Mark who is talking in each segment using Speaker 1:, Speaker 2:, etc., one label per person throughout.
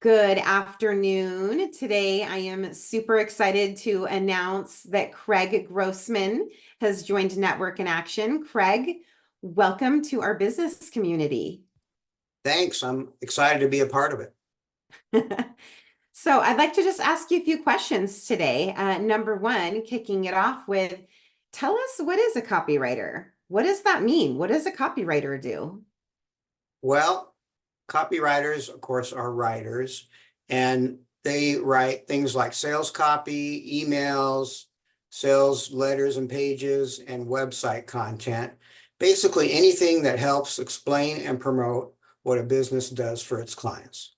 Speaker 1: Good afternoon. Today, I am super excited to announce that Craig Grossman has joined Network in Action. Craig, welcome to our business community.
Speaker 2: Thanks. I'm excited to be a part of it.
Speaker 1: So I'd like to just ask you a few questions today. Number one, kicking it off with, tell us, what is a copywriter? What does that mean? What does a copywriter do?
Speaker 2: Well, copywriters, of course, are writers, and they write things like sales copy, emails, sales letters and pages, and website content. Basically, anything that helps explain and promote what a business does for its clients.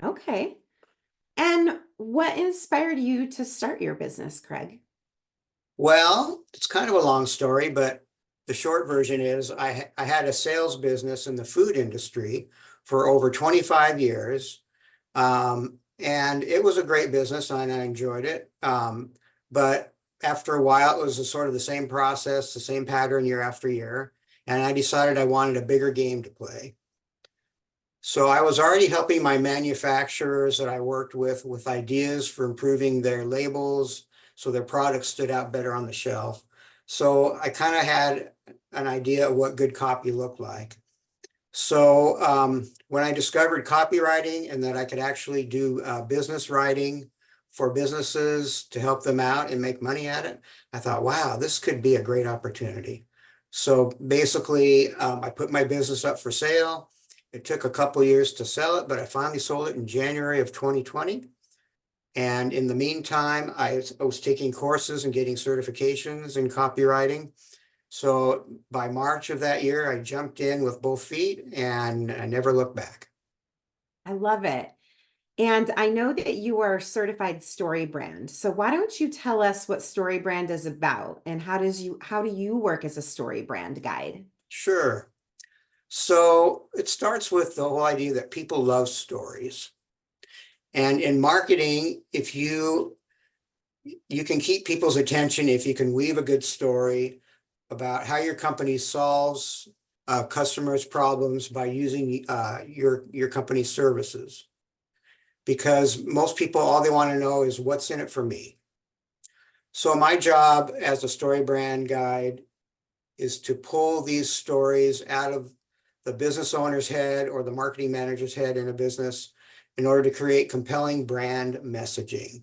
Speaker 1: Okay. And what inspired you to start your business, Craig?
Speaker 2: Well, it's kind of a long story, but the short version is I had a sales business in the food industry for over 25 years. And it was a great business and I enjoyed it. But after a while, it was sort of the same process, the same pattern year after year. And I decided I wanted a bigger game to play. So I was already helping my manufacturers that I worked with ideas for improving their labels so their products stood out better on the shelf. So I kind of had an idea of what good copy looked like. So when I discovered copywriting and that I could actually do business writing for businesses to help them out and make money at it, I thought, wow, this could be a great opportunity. So basically, I put my business up for sale. It took a couple of years to sell it, but I finally sold it in January of 2020. And in the meantime, I was taking courses and getting certifications in copywriting. So by March of that year, I jumped in with both feet and I never looked back.
Speaker 1: I love it. And I know that you are certified story brand. So why don't you tell us what story brand is about and how do you work as a story brand guide?
Speaker 2: Sure. So it starts with the whole idea that people love stories. And in marketing, if you can keep people's attention if you can weave a good story about how your company solves customers' problems by using your company's services. Because most people, all they want to know is what's in it for me. So my job as a story brand guide is to pull these stories out of the business owner's head or the marketing manager's head in a business in order to create compelling brand messaging.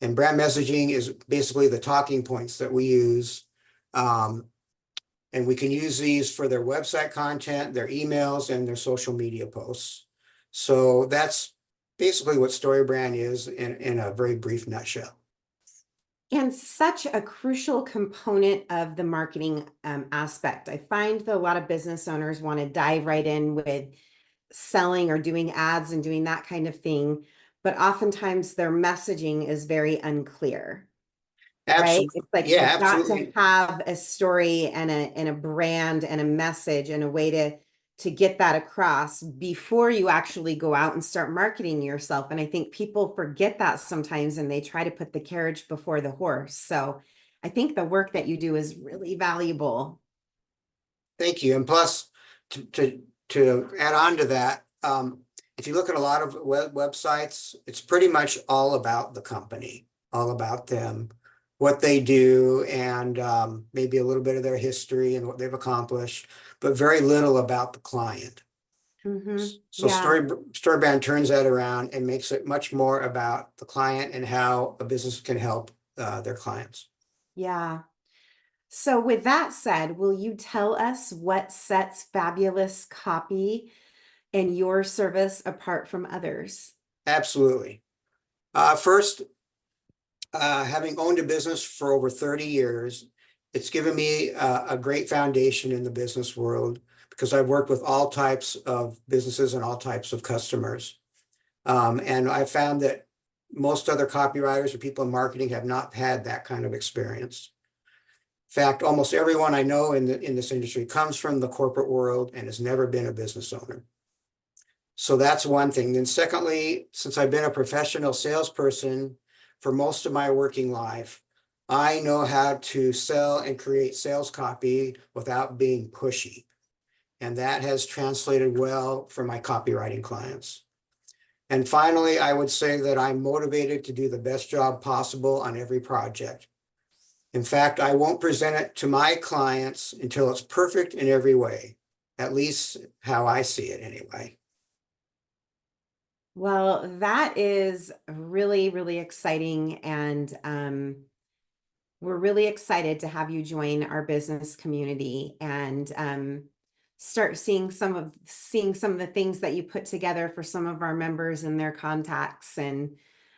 Speaker 2: And brand messaging is basically the talking points that we use. And we can use these for their website content, their emails, and their social media posts. So that's basically what StoryBrand is in a very brief nutshell.
Speaker 1: And such a crucial component of the marketing aspect. I find that a lot of business owners want to dive right in with selling or doing ads and doing that kind of thing, but oftentimes their messaging is very unclear. Right?
Speaker 2: Absolutely.
Speaker 1: It's like
Speaker 2: Yeah,
Speaker 1: you've got to
Speaker 2: absolutely.
Speaker 1: have a story and a brand and a message and a way to get that across before you actually go out and start marketing yourself. And I think people forget that sometimes and they try to put the carriage before the horse. So I think the work that you do is really valuable.
Speaker 2: Thank you. And plus, to add on to that, if you look at a lot of websites, it's pretty much all about the company, all about them, what they do, and maybe a little bit of their history and what they've accomplished, but very little about the client. So
Speaker 1: Yeah,
Speaker 2: StoryBrand turns that around and makes it much more about the client and how a business can help their clients.
Speaker 1: yeah. So with that said, will you tell us what sets fabulous copy and your service apart from others?
Speaker 2: Absolutely. First, having owned a business for over 30 years, it's given me a great foundation in the business world because I've worked with all types of businesses and all types of customers. And I found that most other copywriters or people in marketing have not had that kind of experience. In fact, almost everyone I know in this industry comes from the corporate world and has never been a business owner. So that's one thing. Then secondly, since I've been a professional salesperson for most of my working life, I know how to sell and create sales copy without being pushy. And that has translated well for my copywriting clients. And finally, I would say that I'm motivated to do the best job possible on every project. In fact, I won't present it to my clients until it's perfect in every way, at least how I see it anyway.
Speaker 1: Well, that is really, really exciting. And we're really excited to have you join our business community and start seeing some of the things that you put together for some of our members and their contacts. And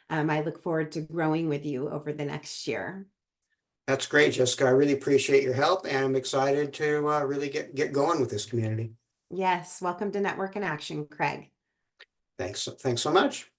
Speaker 1: I look forward to growing with you over the next year.
Speaker 2: That's great, Jessica. I really appreciate your help, and I'm excited to really get going with this community.
Speaker 1: Yes, welcome to Network in Action, Craig.
Speaker 2: Thanks so much.